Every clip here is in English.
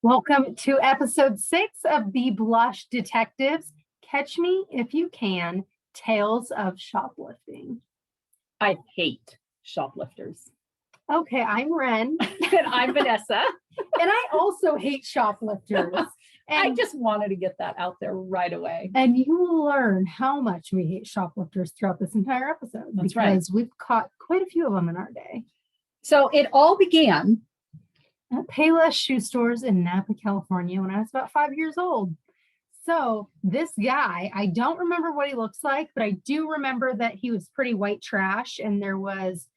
Welcome to episode 6 of the Blush Detectives. Catch me if you can. Tales of shoplifting. I hate shoplifters. Okay, I'm Wren. And I'm Vanessa. And I also hate shoplifters. I just wanted to get that out there right away. And you will learn how much we hate shoplifters throughout this entire episode. That's right. Because we've caught quite a few of them in our day. So it all began at Payless shoe stores in Napa, California when I was about 5 years old. So this guy, I don't remember what he looks like, but I do remember that he was pretty white trash. And there was,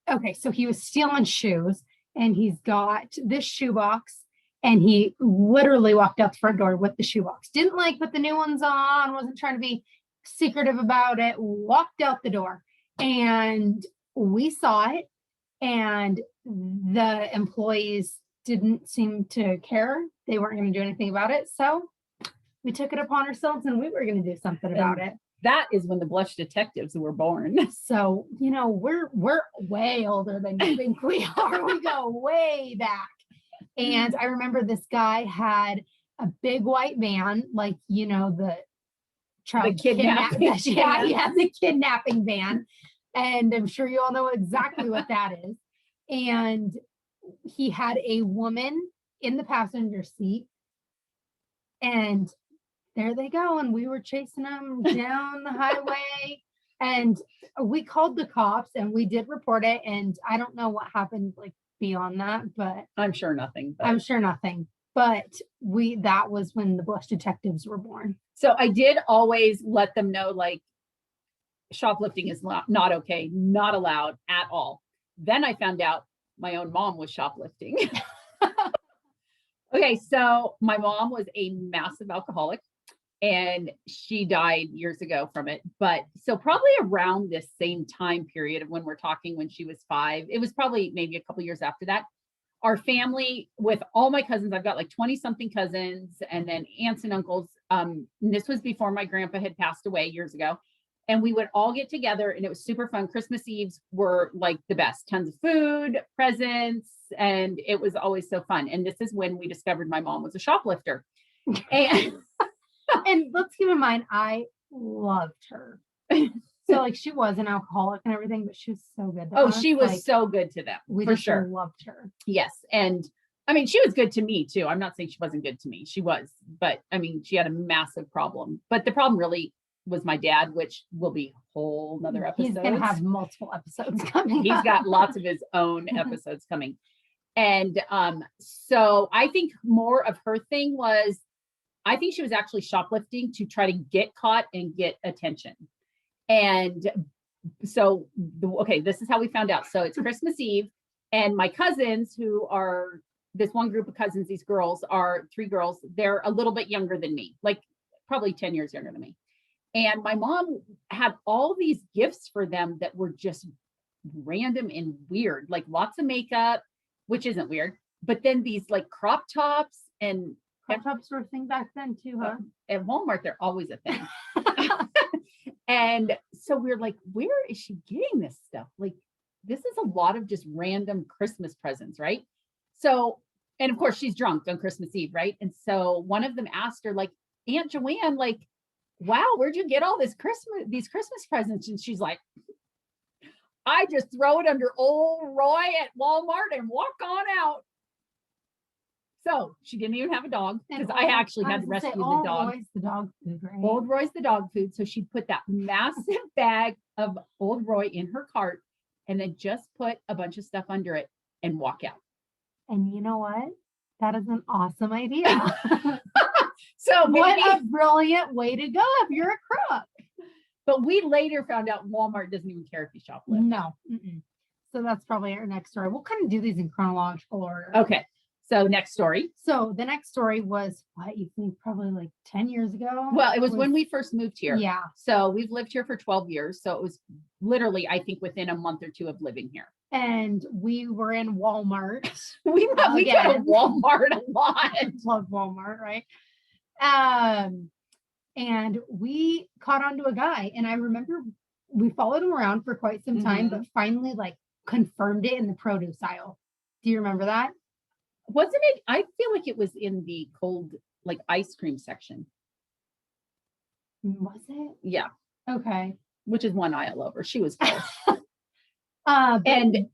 okay, so he was stealing shoes and he's got this shoebox and he literally walked out the front door with the shoebox. Didn't like put the new ones on, wasn't trying to be secretive about it, walked out the door and we saw it. And the employees didn't seem to care. They weren't going to do anything about it. So we took it upon ourselves and we were going to do something about it. That is when the Blush Detectives were born. So, you know, we're way older than you think we are. We go way back. And I remember this guy had a big white van, like, you know, the kidnapping. Yeah, he had the kidnapping van. And I'm sure you all know exactly what that is. And he had a woman in the passenger seat. And there they go. And we were chasing them down the highway. And we called the cops and we did report it. And I don't know what happened like beyond that, but I'm sure nothing. But that was when the Blush Detectives were born. So I did always let them know, like, shoplifting is not okay, not allowed at all. Then I found out my own mom was shoplifting. Okay, so my mom was a massive alcoholic and she died years ago from it. But so probably around this same time period of when we're talking, when she was 5, it was probably maybe a couple years after that. Our family, with all my cousins, I've got like 20 something cousins and then aunts and uncles. This was before my grandpa had passed away years ago. And we would all get together and it was super fun. Christmas Eves were like the best, tons of food, presents, and it was always so fun. And this is when we discovered my mom was a shoplifter. And, and let's keep in mind, I loved her. So like she was an alcoholic and everything, but she was so good. She was so good to them. We for just sure loved her. Yes. And I mean, she was good to me too. I'm not saying she wasn't good to me. She was, but I mean, she had a massive problem. But the problem really was my dad, which will be a whole nother episode. He's going to have multiple episodes coming. He's got lots of his own episodes coming. And so I think more of her thing was, I think she was actually shoplifting to try to get caught and get attention. And so, this is how we found out. So it's Christmas Eve and my cousins, who are this one group of cousins, these girls are 3 girls. They're a little bit younger than me, like probably 10 years younger than me. And my mom had all these gifts for them that were just random and weird, like lots of makeup, which isn't weird, but then these like crop tops and crop tops were a thing back then too, huh? At Walmart, they're always a thing. And so we're like, where is she getting this stuff? Like, this is a lot of just random Christmas presents, right? So, and of course she's drunk on Christmas Eve, right? And so one of them asked her, like, Aunt Joanne, like, wow, where'd you get all these Christmas presents? And she's like, I just throw it under old Roy at Walmart and walk on out. So she didn't even have a dog because I actually had to rescue the dog. Roy's the dog food, right? Old Roy's the dog food. So she put that massive bag of Old Roy in her cart and then just put a bunch of stuff under it and walk out. And you know what? That is an awesome idea. So what a brilliant way to go if you're a crook. But we later found out Walmart doesn't even care if you shoplift. No. So that's probably our next story. We'll kind of do these in chronological order. Okay. So next story. So the next story was, what you think, probably like 10 years ago? Well, it was when we first moved here. Yeah. So we've lived here for 12 years. So it was literally, I think, within a month or 2 of living here. And we were in Walmart. we go to Walmart a lot. Love Walmart, right? And we caught on to a guy. And I remember we followed him around for quite some time, but finally like confirmed it in the produce aisle. Do you remember that? wasn't it? I feel like it was in the cold, like ice cream section. Was it? Yeah. Okay. Which is one aisle over. She was close. But And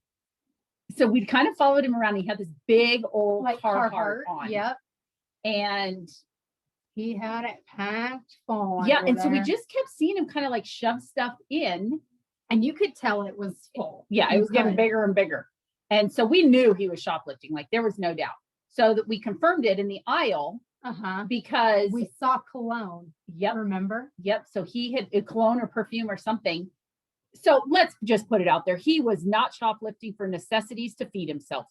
so we kind of followed him around. He had this big old like Carhartt on. Yep. And he had it packed full. yeah, under and so we there. just kept seeing him kind of like shove stuff in. And you could tell it was full. Yeah, it You was getting could. bigger and bigger. And so we knew he was shoplifting. Like there was no doubt. So that we confirmed it in the aisle because we saw cologne. Yep. Remember? Yep. So he had a cologne or perfume or something. So let's just put it out there. He was not shoplifting for necessities to feed himself.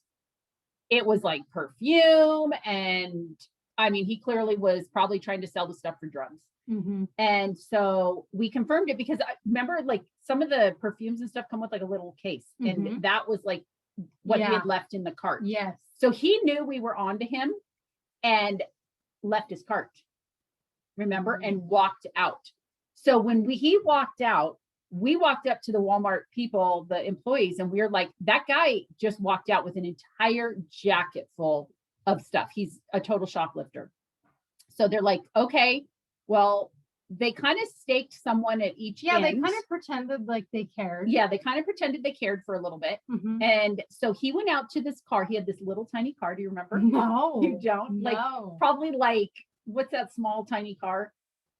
It was like perfume. And I mean, he clearly was probably trying to sell the stuff for drugs. Mm-hmm. And so we confirmed it because I remember like some of the perfumes and stuff come with like a little case. Mm-hmm. And that was like what he had left in the cart. Yes. So he knew we were on to him and left his cart, remember, and walked out. So when he walked out, we walked up to the Walmart people, the employees, and we were like, that guy just walked out with an entire jacket full of stuff. He's a total shoplifter. So they're like, okay, well, they kind of staked someone at each end. They kind of pretended like they cared. Yeah, they kind of pretended they cared for a little bit. Mm-hmm. And so he went out to this car. He had this little tiny car. Do you remember? No. You don't? No. Like probably like, what's that small tiny car?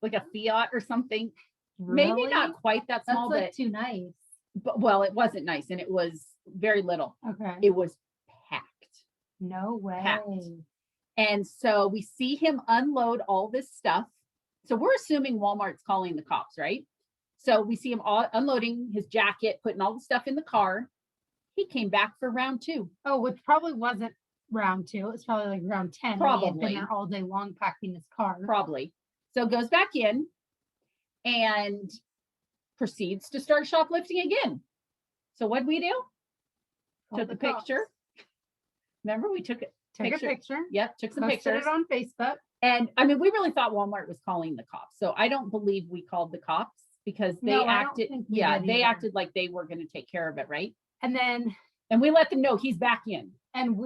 Like a Fiat or something. Really? Maybe not quite that small, That's like too nice. but well, it wasn't nice and it was very little. Okay. It was packed. No way. Packed. And so we see him unload all this stuff. So we're assuming Walmart's calling the cops, right? So we see him all unloading his jacket, putting all the stuff in the car. He came back for round 2. Oh, which probably wasn't round 2. It was probably like round 10. Probably. He had been there all day long packing his car. Probably. So goes back in and proceeds to start shoplifting again. So what'd we do? Took a picture. Remember, we took a picture. Yep, took some Posted pictures. it on Facebook. And I mean, we really thought Walmart was calling the cops. So I don't believe we called the cops because they acted, they acted like they were going to take care of it, right? And we let them know he's back in. And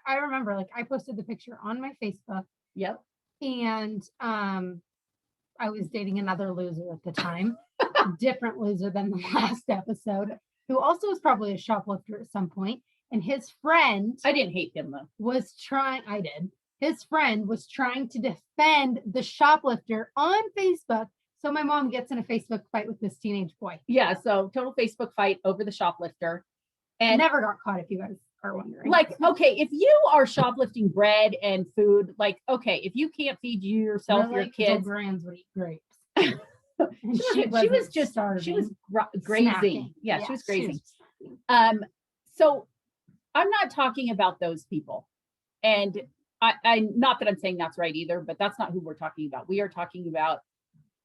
I remember, like, I posted the picture on my Facebook. Yep. And I was dating another loser at the time, different loser than the last episode, who also was probably a shoplifter at some point. And his friend, I didn't hate him though. I did. His friend was trying to defend the shoplifter on Facebook. So my mom gets in a Facebook fight with this teenage boy. Yeah. So total Facebook fight over the shoplifter. And never got caught, if you guys are wondering. Like, okay, if you are shoplifting bread and food, like, okay, if you can't feed yourself, your kids. Brands would eat grapes. she was grazing. Snacking. Yeah, she was grazing. So I'm not talking about those people. And I not that I'm saying that's right either, but that's not who we're talking about. We are talking about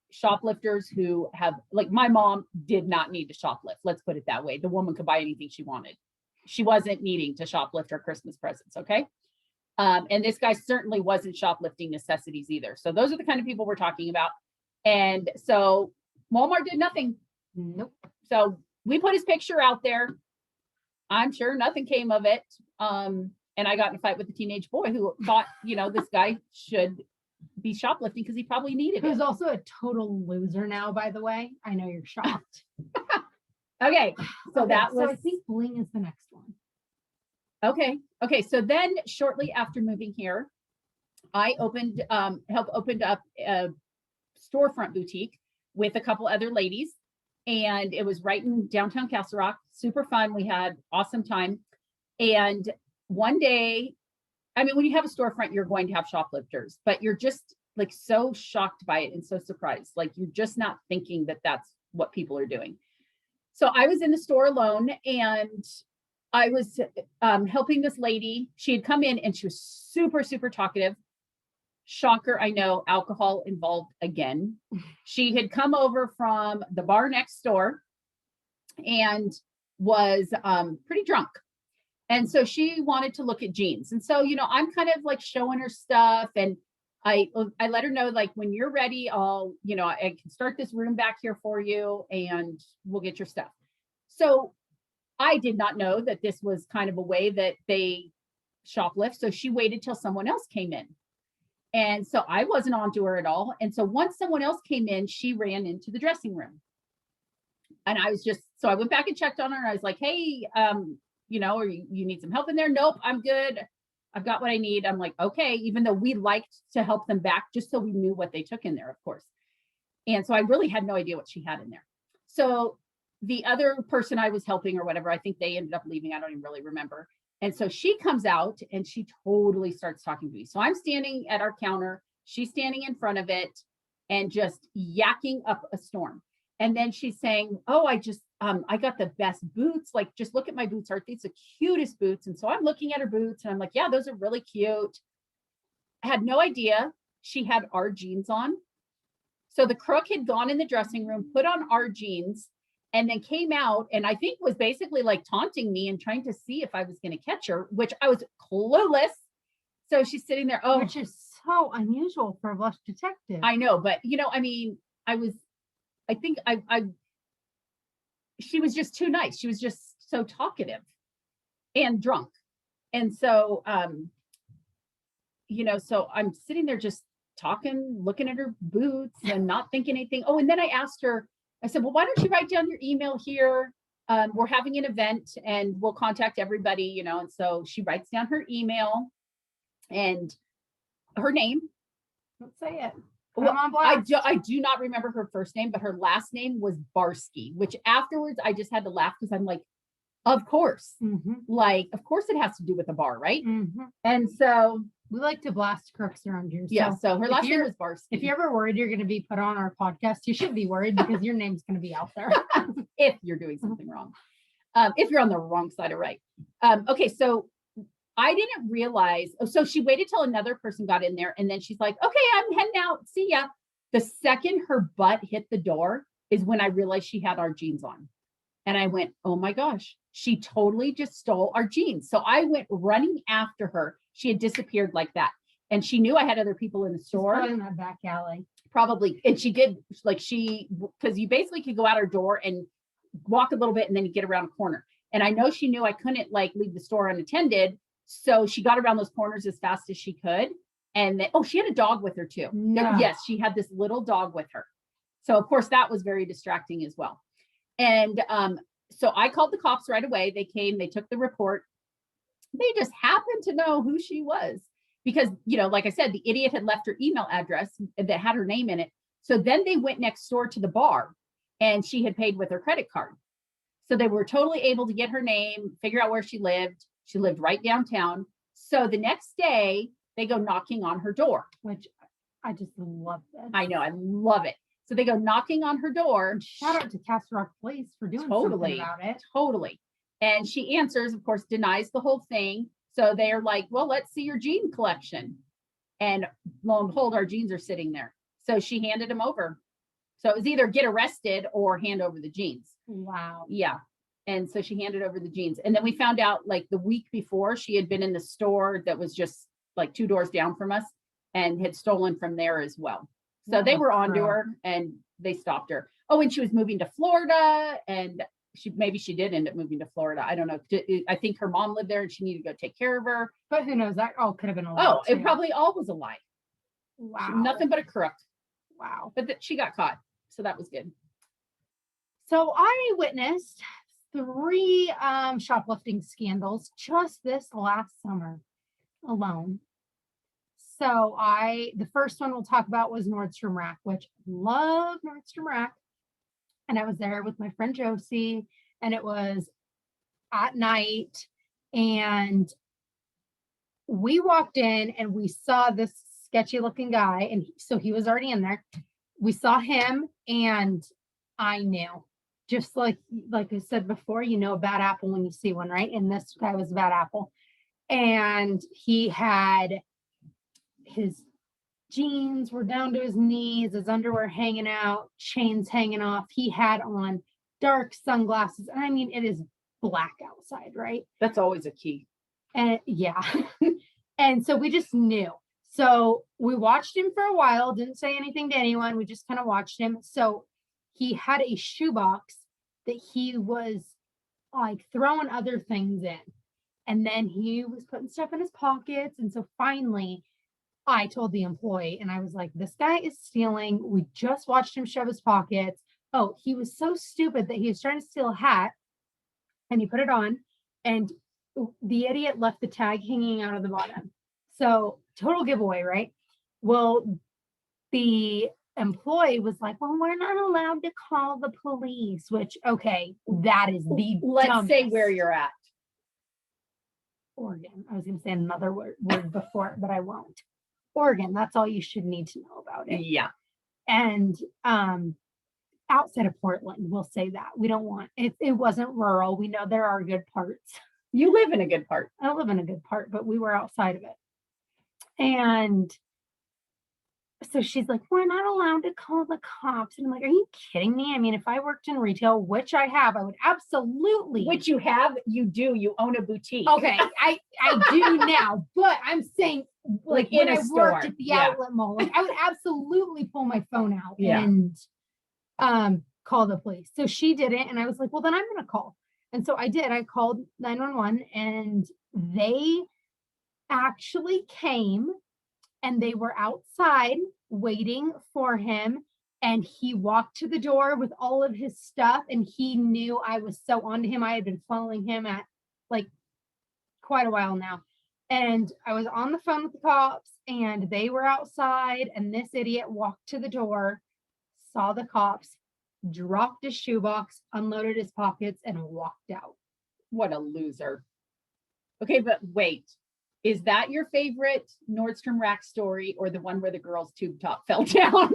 shoplifters who have, like, my mom did not need to shoplift. Let's put it that way. The woman could buy anything she wanted. She wasn't needing to shoplift her Christmas presents. Okay. And this guy certainly wasn't shoplifting necessities either. So those are the kind of people we're talking about. And so Walmart did nothing. Nope. So we put his picture out there. I'm sure nothing came of it. And I got in a fight with a teenage boy who thought, this guy should be shoplifting because he probably needed it. Who's also a total loser now, by the way. I know you're shocked. Okay. So that was. So I think bling is the next one. Okay. So then shortly after moving here, I helped opened up a storefront boutique with a couple other ladies. And it was right in downtown Castle Rock. Super fun. We had awesome time. And one day, I mean, when you have a storefront, you're going to have shoplifters, but you're just like so shocked by it and so surprised. Like you're just not thinking that that's what people are doing. So I was in the store alone and I was helping this lady. She had come in and she was super, super talkative. Shocker, I know, alcohol involved again. She had come over from the bar next door and was pretty drunk. And so she wanted to look at jeans. And so, I'm kind of like showing her stuff. And I let her know, like, when you're ready, I can start this room back here for you and we'll get your stuff. So I did not know that this was kind of a way that they shoplift. So she waited till someone else came in. And so I wasn't on to her at all. And so once someone else came in, she ran into the dressing room. And I was just, so I went back and checked on her. And I was like, hey, or you need some help in there? Nope, I'm good. I've got what I need. I'm like, okay, even though we liked to help them back, just so we knew what they took in there, of course. And so I really had no idea what she had in there. So the other person I was helping or whatever, I think they ended up leaving. I don't even really remember. And so she comes out and she totally starts talking to me. So I'm standing at our counter. She's standing in front of it and just yakking up a storm. And then she's saying, oh, I got the best boots. Like, just look at my boots. Aren't these the cutest boots? And so I'm looking at her boots and I'm like, yeah, those are really cute. I had no idea she had our jeans on. So the crook had gone in the dressing room, put on our jeans, and then came out and I think was basically like taunting me and trying to see if I was going to catch her, which I was clueless. So she's sitting there. Oh, which is so unusual for a blush detective. I know, but she was just too nice. She was just so talkative and drunk. And so, so I'm sitting there just talking, looking at her boots and not thinking anything. Oh, and then I asked her, I said, well, why don't you write down your email here? We're having an event and we'll contact everybody, And so she writes down her email and her name. Let's say it. Well, I do not remember her first name, but her last name was Barsky, which afterwards I just had to laugh because I'm like, of course, of course it has to do with a bar, right? And so we like to blast crooks around here. Yeah. So her last name was Barsky. If you're ever worried you're going to be put on our podcast, you should be worried because your name's going to be out there. If you're doing something wrong, if you're on the wrong side of right. Okay. So I didn't realize. So she waited till another person got in there. And then she's like, okay, I'm heading out. See ya. The second her butt hit the door is when I realized she had our jeans on. And I went, oh my gosh, she totally just stole our jeans. So I went running after her. She had disappeared like that. And she knew I had other people in the store. Probably in that back alley. Probably. And she did, because you basically could go out her door and walk a little bit and then you get around a corner. And I know she knew I couldn't leave the store unattended. So she got around those corners as fast as she could. And then, she had a dog with her too. No. Yes, she had this little dog with her. So of course that was very distracting as well. And so I called the cops right away. They came, they took the report. They just happened to know who she was because, like I said, the idiot had left her email address that had her name in it. So then they went next door to the bar and she had paid with her credit card. So they were totally able to get her name, figure out where she lived. She lived right downtown. So the next day they go knocking on her door. Which I just love this. I know. I love it. So they go knocking on her door. Shout out to Castle Rock Police for doing something about it. Totally. And she answers, of course, denies the whole thing. So they're like, well, let's see your jean collection. And lo and behold, our jeans are sitting there. So she handed them over. So it was either get arrested or hand over the jeans. Wow. Yeah. And so she handed over the jeans. And then we found out the week before she had been in the store that was just 2 doors down from us and had stolen from there as well. So they were onto her and they stopped her. Oh, and she was moving to Florida and maybe she did end up moving to Florida. I don't know. I think her mom lived there and she needed to go take care of her. But who knows? That all could have been a lie. Oh, it probably all was a lie. Wow. Nothing but a crook. Wow. But she got caught. So that was good. So I witnessed 3 shoplifting scandals just this last summer alone. So the first one we'll talk about was Nordstrom Rack, which love Nordstrom Rack. And I was there with my friend Josie, and it was at night. And we walked in and we saw this sketchy looking guy. And so he was already in there. We saw him and I knew, just like I said before, a bad apple when you see one, right? And this guy was a bad apple. And he had his jeans were down to his knees, his underwear hanging out, chains hanging off. He had on dark sunglasses. And I mean, it is black outside, right? That's always a key. And yeah. And so we just knew. So we watched him for a while, didn't say anything to anyone. We just kind of watched him. So he had a shoebox that he was throwing other things in. And then he was putting stuff in his pockets. And so finally, I told the employee, and I was like, this guy is stealing. We just watched him shove his pockets. Oh, he was so stupid that he was trying to steal a hat, and he put it on, and the idiot left the tag hanging out of the bottom. So total giveaway, right? Well, the employee was like, well, we're not allowed to call the police, which, okay, that is the Let's say dumbest. where you're at. Oregon. I was going to say another word before it, but I won't. Oregon. That's all you should need to know about it. Yeah. And outside of Portland, we'll say that. We don't want it. It wasn't rural. We know there are good parts. You live in a good part. I live in a good part, but we were outside of it. And so she's like, we're not allowed to call the cops. And I'm like, are you kidding me? I mean, if I worked in retail, which I have, I would absolutely. Which you have, you do. You own a boutique. Okay, I do now, but I'm saying like in when a I store. worked at the outlet mall, like I would absolutely pull my phone out Yeah. and call the police. So she didn't, and I was like, well, then I'm gonna call. And so I did. I called 911, and they actually came, and they were outside waiting for him. And he walked to the door with all of his stuff, and he knew I was so onto him. I had been following him at like quite a while now. And I was on the phone with the cops, and they were outside, and this idiot walked to the door, saw the cops, dropped his shoebox, unloaded his pockets, and walked out. What a loser. Okay, but wait. Is that your favorite Nordstrom rack story, or the one where the girl's tube top fell down?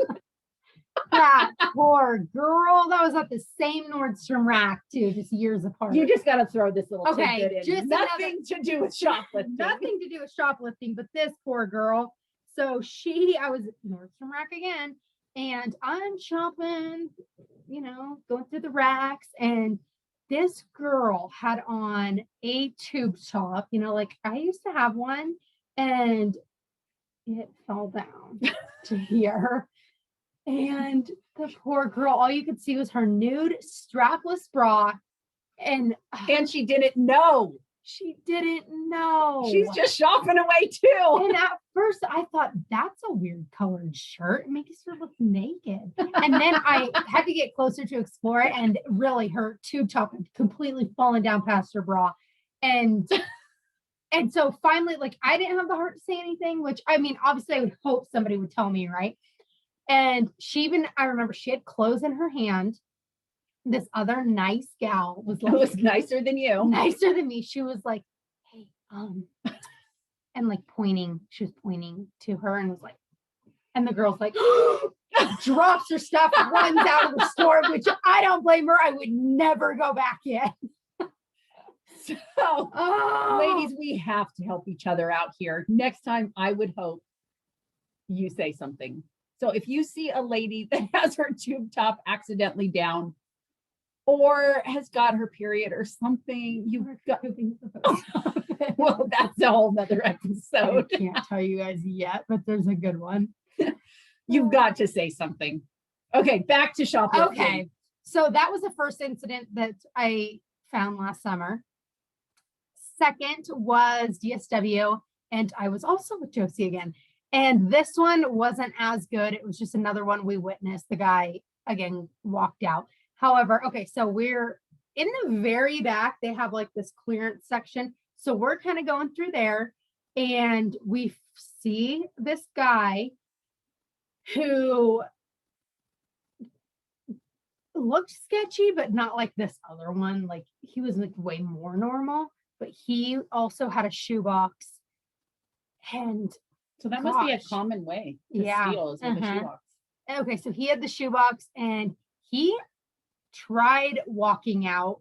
That poor girl. That was at the same Nordstrom rack too, just years apart. You just got to throw this little tidbit in. just Nothing to do with shoplifting. Nothing to do with shoplifting, but this poor girl. So I was at Nordstrom rack again, and I'm shopping, going through the racks, and this girl had on a tube top, like I used to have one, and it fell down to here. And the poor girl, all you could see was her nude strapless bra. And she didn't know. She didn't know. She's just shopping away too. And at first I thought, that's a weird colored shirt. It makes her look naked. And then I had to get closer to explore it, and really her tube top had completely fallen down past her bra. And so finally, like, I didn't have the heart to say anything, which, I mean, obviously I would hope somebody would tell me, right? And I remember she had clothes in her hand. This other nice gal was like, was nicer than you. Nicer than me. She was like, hey, and like she was pointing to her, and was like, and the girl's like, drops her stuff, runs out of the store, which I don't blame her. I would never go back in. So, ladies, we have to help each other out here. Next time, I would hope you say something. So if you see a lady that has her tube top accidentally down, or has got her period or something, you've got well, that's a whole nother episode. I can't tell you guys yet, but there's a good one. You've got to say something. Okay, back to shoplifting. Okay, so that was the first incident that I found last summer. Second was DSW, and I was also with Josie again. And this one wasn't as good. It was just another one we witnessed. The guy, again, walked out. However, okay, so we're in the very back. They have like this clearance section. So we're kind of going through there, and we see this guy who looked sketchy, but not like this other one. Like, he was like way more normal, but he also had a shoebox. And so that must be a common way to steal, is with a shoebox. Okay, so he had the shoebox, and he tried walking out,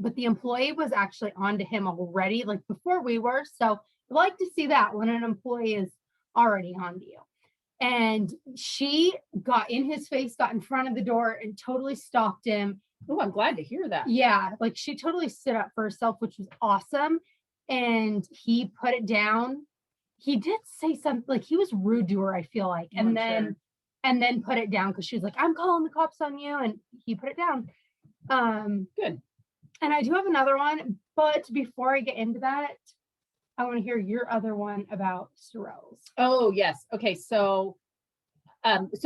but the employee was actually onto him already, like before we were. So I like to see that when an employee is already onto you. And she got in his face, got in front of the door, and totally stopped him. Oh, I'm glad to hear that. Yeah, like she totally stood up for herself, which was awesome. And he put it down. He did say something, like he was rude to her, I feel like. And then put it down, because she was like, I'm calling the cops on you. And he put it down. Good. And I do have another one, But before I get into that, I want to hear your other one about Sorrells. Oh, yes. Okay. So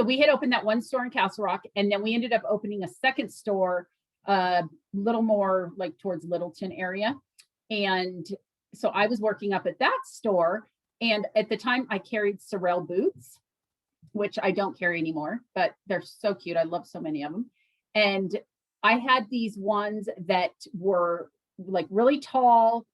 we had opened that one store in Castle Rock, and then we ended up opening a second store, a little more like towards Littleton area. And so I was working up at that store, and at the time I carried Sorrel boots, which I don't carry anymore, but they're so cute. I love so many of them. And I had these ones that were like really tall,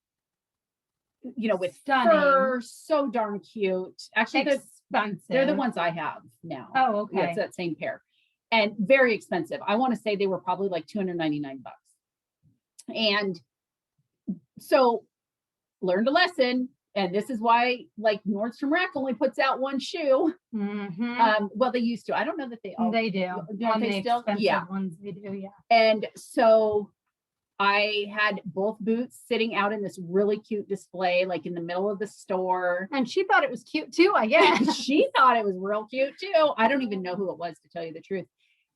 with Stunning. fur, so darn cute. Actually, Expensive. they're the ones I have now. Oh, okay. Yeah, it's that same pair, and very expensive. I want to say they were probably like $299. And so learned a lesson. And this is why, like, Nordstrom Rack only puts out one shoe. Mm-hmm. Well, they used to. I don't know that they all. They do. Don't they still? Yeah. Ones they do. Yeah. And so I had both boots sitting out in this really cute display, like in the middle of the store. And she thought it was cute too, I guess. She thought it was real cute too. I don't even know who it was, to tell you the truth.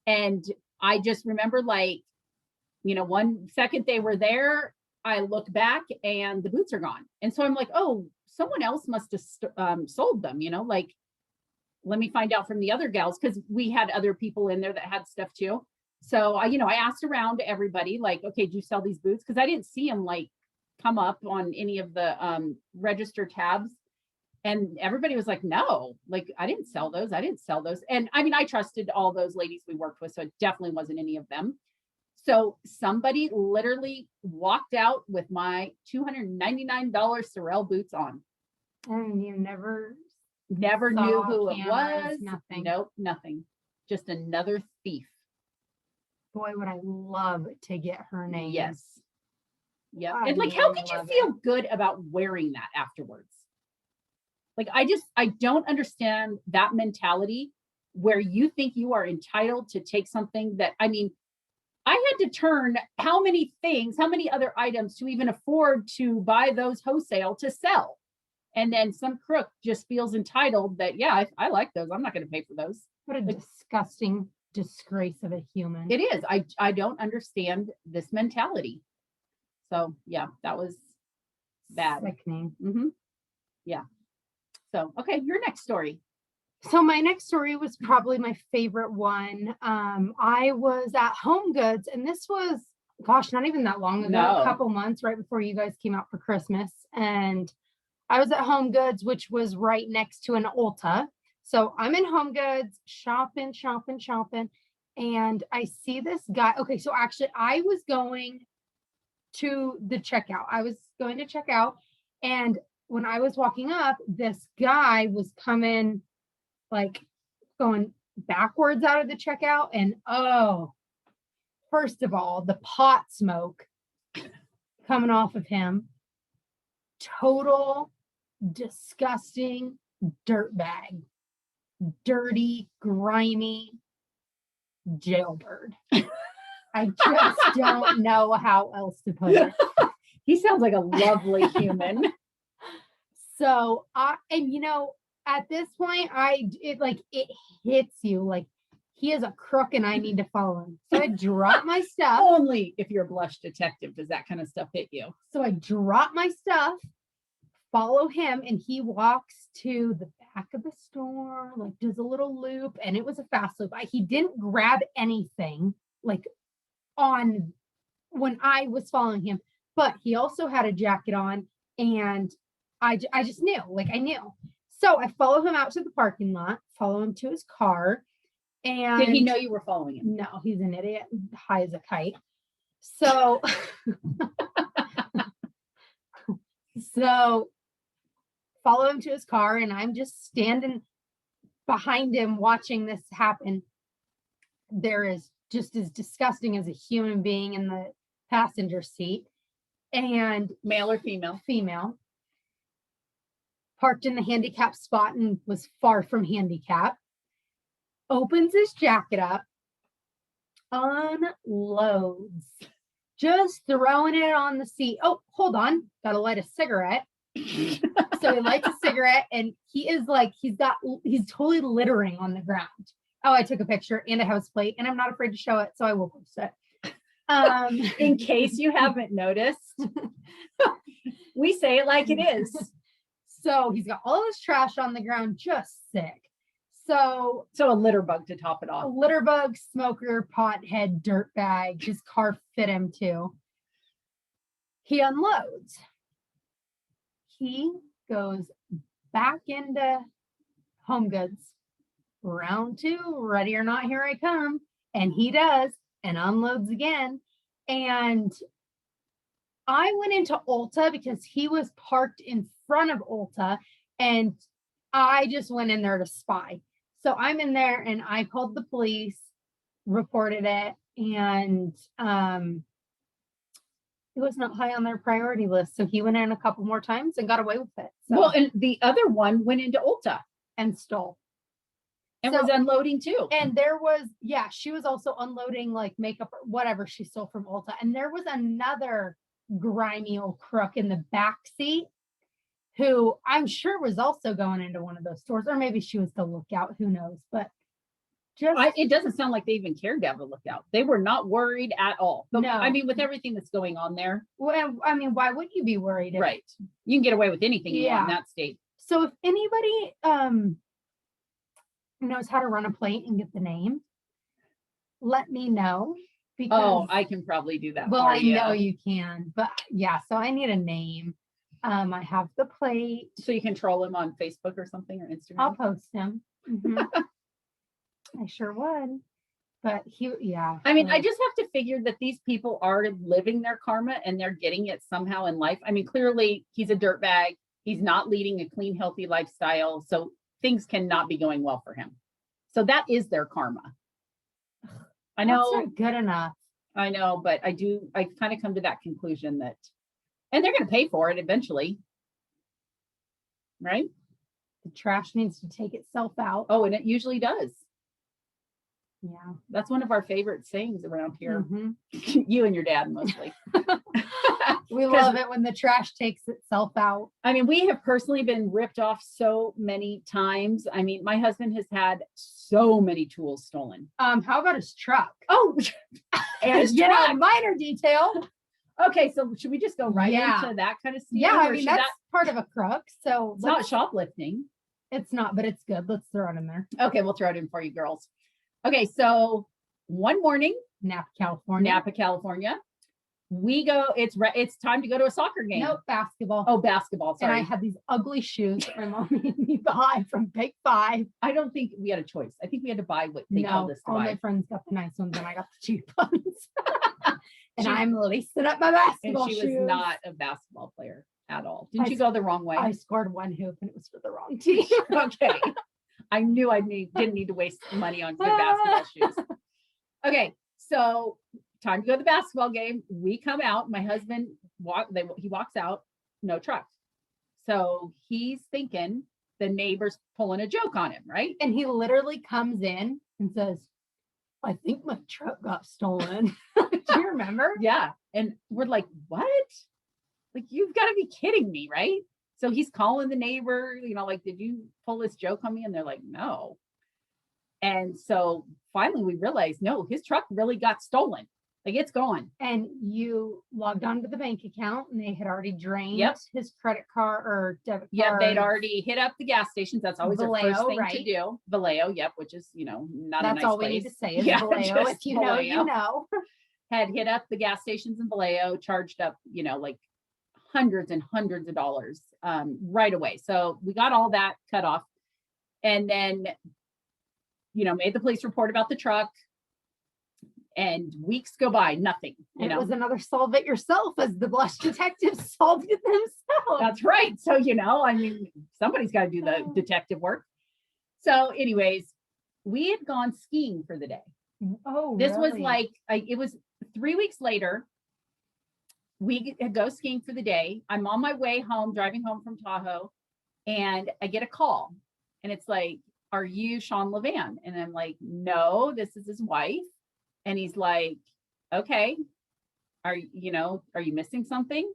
And I just remember, like, 1 second they were there, I look back and the boots are gone. And so I'm like, oh, someone else must have sold them, like, let me find out from the other gals, because we had other people in there that had stuff too. So I asked around to everybody, like, okay, do you sell these boots? Because I didn't see them like come up on any of the register tabs. And everybody was like, no, like, I didn't sell those. And I mean, I trusted all those ladies we worked with, so it definitely wasn't any of them. So somebody literally walked out with my $299 Sorrel boots on. And you never knew who it was. Nothing. Nope, nothing. Just another thief. Boy, would I love to get her name. Yes. Yeah. And like, how could you feel good about wearing that afterwards? Like, I don't understand that mentality where you think you are entitled to take something that, I mean, I had to turn how many other items to even afford to buy those wholesale to sell. And then some crook just feels entitled that, yeah, I like those. I'm not going to pay for those. What a disgusting disgrace of a human. It is. I don't understand this mentality. So yeah, that was bad. Sickening. Mm-hmm. Yeah. So, okay, your next story. So my next story was probably my favorite one. I was at Home Goods, and this was, gosh, not even that long ago, a couple months right before you guys came out for Christmas. And I was at Home Goods, which was right next to an Ulta. So I'm in Home Goods, shopping, and I see this guy. Okay, so actually I was going to the checkout. And when I was walking up, this guy was coming, like, going backwards out of the checkout. And first of all, the pot smoke coming off of him, total disgusting dirtbag, dirty, grimy jailbird. I just don't know how else to put it. He sounds like a lovely human. So at this point, it hits you like he is a crook and I need to follow him. So I drop my stuff. Only if you're a blush detective does that kind of stuff hit you. So I drop my stuff, follow him, and he walks to the back of the store, like does a little loop, and it was a fast loop. He didn't grab anything like on when I was following him, but he also had a jacket on, and I just knew, I knew. So I follow him out to the parking lot, follow him to his car. And did he know you were following him? No, he's an idiot, high as a kite. So, follow him to his car, and I'm just standing behind him watching this happen. There is just as disgusting as a human being in the passenger seat. And male or female? Female. Parked in the handicap spot and was far from handicap. Opens his jacket up, unloads, just throwing it on the seat. Oh, hold on, gotta light a cigarette. So he lights a cigarette, and he is like, he's totally littering on the ground. Oh, I took a picture and I have his plate, and I'm not afraid to show it, so I will post it. In case you haven't noticed, we say it like it is. So he's got all his trash on the ground, just sick. So a litter bug to top it a off. litter bug, smoker, pothead, dirt bag. His car fit him too. He unloads. He goes back into Home Goods. Round 2, ready or not, here I come. And he does, and unloads again. And I went into Ulta because he was parked in front of Ulta, and I just went in there to spy. So I'm in there, and I called the police, reported it, and it was not high on their priority list. So he went in a couple more times and got away with it. So, Well, and the other one went into Ulta and stole. and So- was unloading too. And there was, yeah, she was also unloading like makeup or whatever she stole from Ulta. And there was another grimy old crook in the back seat who I'm sure was also going into one of those stores, or maybe she was the lookout, who knows, but just It doesn't sound like they even cared to have a lookout. They were not worried at all. But, No. I mean, with everything that's going on there, well, I mean, why would you be worried? right? You can get away with anything you want in Yeah. that state. So if anybody knows how to run a plate and get the name, let me know. Because Oh, I can probably do that. well, for I you. know you can, but yeah, so I need a name. I have the plate. So you can troll him on Facebook or something or Instagram. I'll post him. Mhm. I sure would. But yeah. I mean, I just have to figure that these people are living their karma and they're getting it somehow in life. I mean, clearly he's a dirtbag. He's not leading a clean, healthy lifestyle. So things cannot be going well for him. So that is their karma. I That's know, not good enough. I know, but I kind of come to that conclusion that, and they're going to pay for it eventually. Right? The trash needs to take itself out. Oh, and it usually does. Yeah. That's one of our favorite sayings around here. Mhm. You and your dad mostly. We love it when the trash takes itself out. I mean, we have personally been ripped off so many times. I mean, my husband has had so many tools stolen. How about his truck? Oh, and his You know, truck. minor detail. Okay, so should we just go right Yeah. into that kind of stuff? Yeah, I mean, that's part of a crook. So it's not shoplifting. It's not, but it's good. Let's throw it in there. Okay, we'll throw it in for you girls. Okay, so one morning, Napa, California. California, we go. It's time to go to a soccer game. Nope, basketball. Oh, basketball. And Sorry. I had these ugly shoes that my mom made me buy from Big Five. I don't think we had a choice. I think we had to buy what they told us to all buy. my friends got the nice ones and I got the cheap ones. And She- I'm lacing up my And basketball she shoes. was not a basketball player at all. Didn't I you go the wrong way? I scored one hoop and it was for the wrong team. Okay. I knew didn't need to waste money on good basketball shoes. Okay, so time to go to the basketball game. We come out. My husband he walks out, no truck. So he's thinking the neighbor's pulling a joke on him, right? And he literally comes in and says, I think my truck got stolen. Do you remember? Yeah. And we're like, what? Like, you've got to be kidding me, right? So he's calling the neighbor, like, did you pull this joke on me? And they're like, no. And so finally we realized, no, his truck really got stolen. Like, it's gone. And you logged onto the bank account and they had already drained Yep. his credit card or debit Yeah, card. they'd already hit up the gas stations. That's always the first Vallejo, thing to right? do. Vallejo, yep, which is, not a That's nice all place. we need to say is Yeah, Vallejo. just If you know, you Vallejo. know. Had hit up the gas stations in Vallejo, charged up, like hundreds and hundreds of dollars right away. So we got all that cut off. And then, made the police report about the truck. And weeks go by, nothing. And it was another solve it yourself as the blush detectives solved it themselves. That's right. So, somebody's got to do the detective work. So anyways, we had gone skiing for the day. Oh, This was really? like, it was 3 weeks later. We go skiing for the day. I'm on my way home, driving home from Tahoe, and I get a call. And it's like, are you Sean Levan? And I'm like, no, this is his wife. And he's like, okay, are you missing something?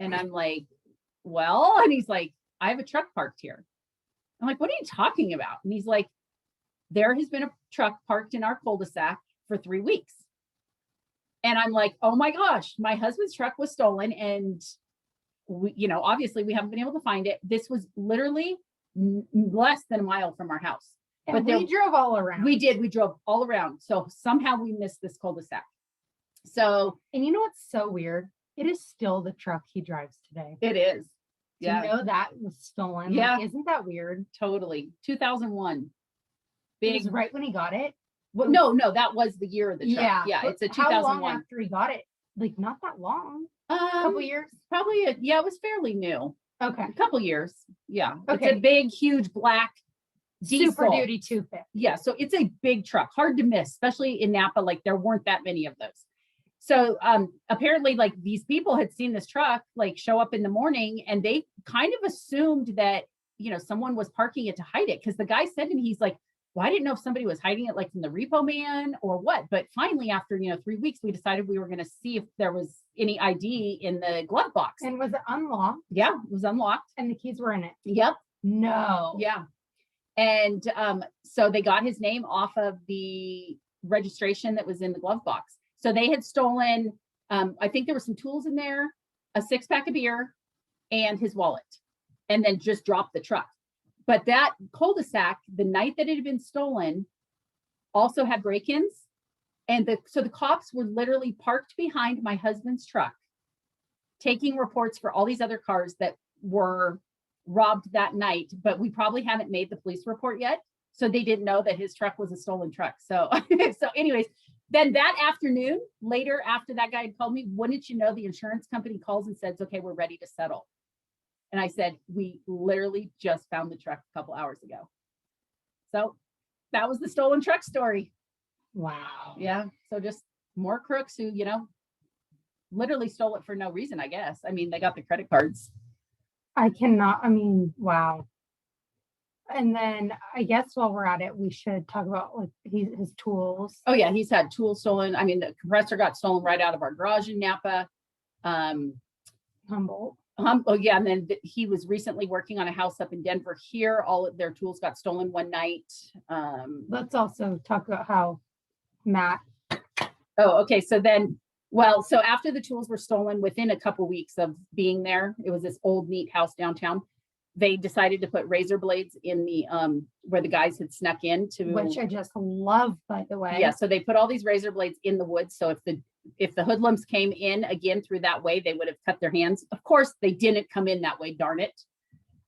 And I'm like, well, and he's like, I have a truck parked here. I'm like, what are you talking about? And he's like, there has been a truck parked in our cul-de-sac for 3 weeks. And I'm like, oh my gosh, my husband's truck was stolen. And we, obviously we haven't been able to find it. This was literally less than a mile from our house. And we drove all around. We did. We drove all around. So somehow we missed this cul-de-sac. So, and you know what's so weird? It is still the truck he drives today. It is. Yeah. You know that was stolen. Yeah. Like, isn't that weird? Totally. 2001. Big. It was right when he got it. Well, no, that was the year of the truck. Yeah. Yeah. It's a 2001. How long after he got it? Like not that long. A couple years. Probably. It was fairly new. Okay. A couple years. Yeah. Okay. It's a big, huge black diesel. Super Duty 250. Yeah. So it's a big truck, hard to miss, especially in Napa. Like there weren't that many of those. So apparently like these people had seen this truck like show up in the morning, and they kind of assumed that, someone was parking it to hide it. Cause the guy said to me, he's like, well, I didn't know if somebody was hiding it like from the repo man or what. But finally, after, 3 weeks, we decided we were going to see if there was any ID in the glove box. And was it unlocked? Yeah, it was unlocked. And the keys were in it. Yep. No. Yeah. And so they got his name off of the registration that was in the glove box. So they had stolen, I think there were some tools in there, a 6-pack of beer, and his wallet, and then just dropped the truck. But that cul-de-sac, the night that it had been stolen, also had break-ins. And so the cops were literally parked behind my husband's truck, taking reports for all these other cars that were robbed that night. But we probably hadn't made the police report yet. So they didn't know that his truck was a stolen truck. So, anyways, then that afternoon, later after that guy had called me, wouldn't you know, the insurance company calls and says, okay, we're ready to settle. And I said, we literally just found the truck a couple hours ago. So that was the stolen truck story. Wow. Yeah. So just more crooks who, literally stole it for no reason, I guess. I mean, they got the credit cards. Wow. And then I guess while we're at it, we should talk about like his tools. Oh yeah. He's had tools stolen. I mean, the compressor got stolen right out of our garage in Napa. Humboldt. Oh yeah, and then he was recently working on a house up in Denver here. All of their tools got stolen one night. Let's also talk about how Matt. Oh, okay. So after the tools were stolen, within a couple weeks of being there, it was this old neat house downtown. They decided to put razor blades in the where the guys had snuck into, which I just love, by the way. Yeah, so they put all these razor blades in the woods. So if the hoodlums came in again through that way, they would have cut their hands. Of course, they didn't come in that way, darn it.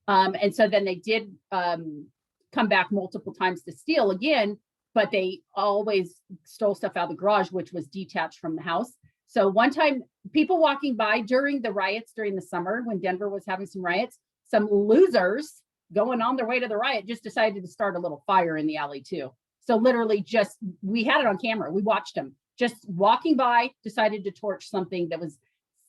And so then they did come back multiple times to steal again, but they always stole stuff out of the garage, which was detached from the house. So one time, people walking by during the riots during the summer, when Denver was having some riots, some losers going on their way to the riot just decided to start a little fire in the alley too. So literally we had it on camera. We watched them just walking by, decided to torch something that was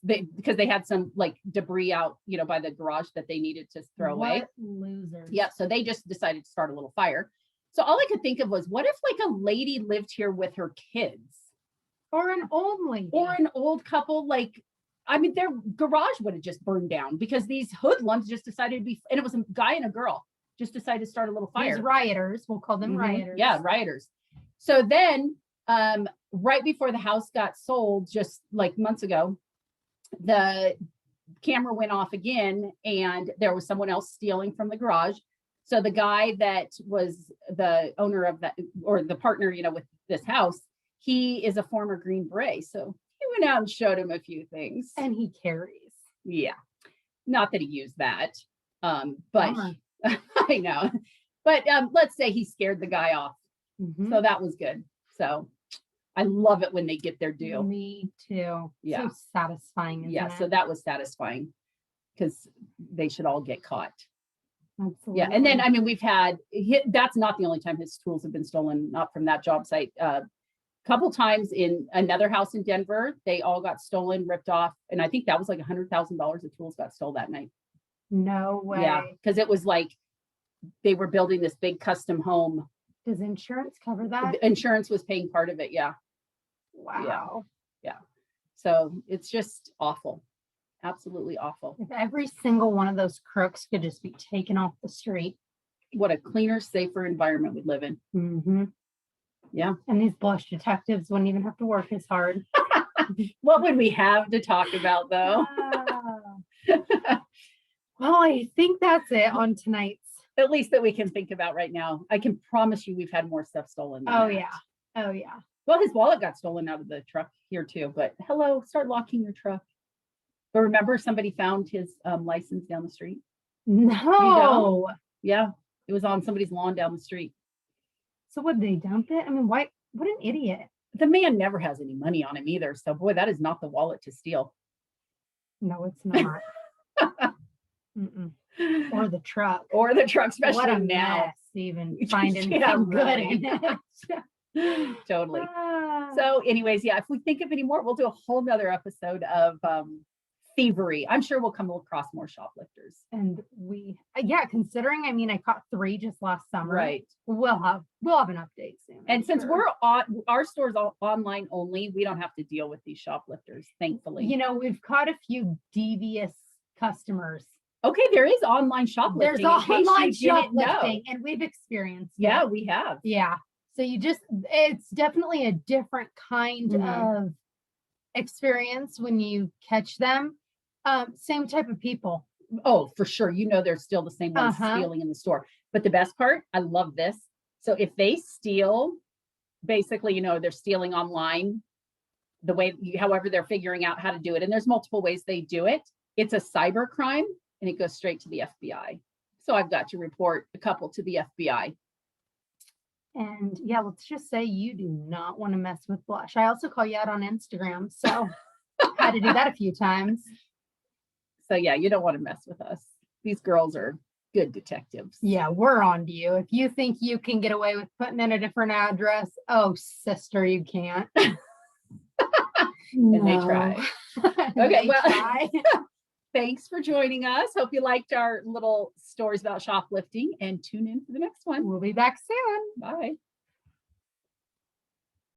because they had some like debris out, by the garage that they needed to throw away. Losers. Yeah. So they just decided to start a little fire. So all I could think of was, what if like a lady lived here with her kids? Or an old lady. Or an old couple, their garage would have just burned down because these hoodlums just decided and it was a guy and a girl, just decided to start a little fire. These rioters, we'll call them rioters. Yeah, rioters. So then, right before the house got sold, just like months ago, the camera went off again and there was someone else stealing from the garage. So the guy that was the owner of that, or the partner, with this house, he is a former Green Beret. So he went out and showed him a few things. And he carries. Yeah. Not that he used that. But I know. But let's say he scared the guy off. Mm-hmm. So that was good. So I love it when they get their due. Me too. Yeah. So satisfying. Yeah. So that was satisfying because they should all get caught. Absolutely. Yeah. And then, that's not the only time his tools have been stolen, not from that job site. Couple times in another house in Denver, they all got stolen, ripped off. And I think that was like $100,000 of tools got stolen that night. No way. Yeah. Because it was like they were building this big custom home. Does insurance cover that? The insurance was paying part of it. Yeah. Wow. Yeah. So it's just awful. Absolutely awful. If every single one of those crooks could just be taken off the street. What a cleaner, safer environment we'd live in. Mm-hmm. Yeah. And these blush detectives wouldn't even have to work as hard. What would we have to talk about though? Well, I think that's it on tonight's. At least that we can think about right now. I can promise you we've had more stuff stolen. Oh yeah. Oh yeah. Well, his wallet got stolen out of the truck here too, but hello, start locking your truck. But remember, somebody found his license down the street. No. Yeah, it was on somebody's lawn down the street. So would they dump it? I mean, why? What an idiot. The man never has any money on him either. So boy, that is not the wallet to steal. No, it's not. Or the truck. Or the truck, especially what a now. Mess, even finding Yeah, some good right. in it. Totally. So anyways, yeah, if we think of any more, we'll do a whole nother episode of thievery. I'm sure we'll come across more shoplifters. And yeah, considering, I mean, I caught 3 just last summer. Right. We'll have an update soon. And since we're on our store's online only, we don't have to deal with these shoplifters, thankfully. You know, we've caught a few devious customers. Okay, there is online shoplifting. There's online shoplifting, and we've experienced it. Yeah, we have. Yeah. So it's definitely a different kind of experience when you catch them. Same type of people. Oh, for sure. You know, they're still the same ones stealing in the store. But the best part, I love this. So if they steal, basically, you know, they're stealing online the way, however they're figuring out how to do it. And there's multiple ways they do it. It's a cyber crime and it goes straight to the FBI. So I've got to report a couple to the FBI. And yeah, let's just say you do not want to mess with Blush. I also call you out on Instagram, so had to do that a few times. So yeah, you don't want to mess with us. These girls are good detectives. Yeah, we're on to you. If you think you can get away with putting in a different address, oh sister, you can't. And they try. Okay, well, thanks for joining us. Hope you liked our little stories about shoplifting and tune in for the next one. We'll be back soon. Bye.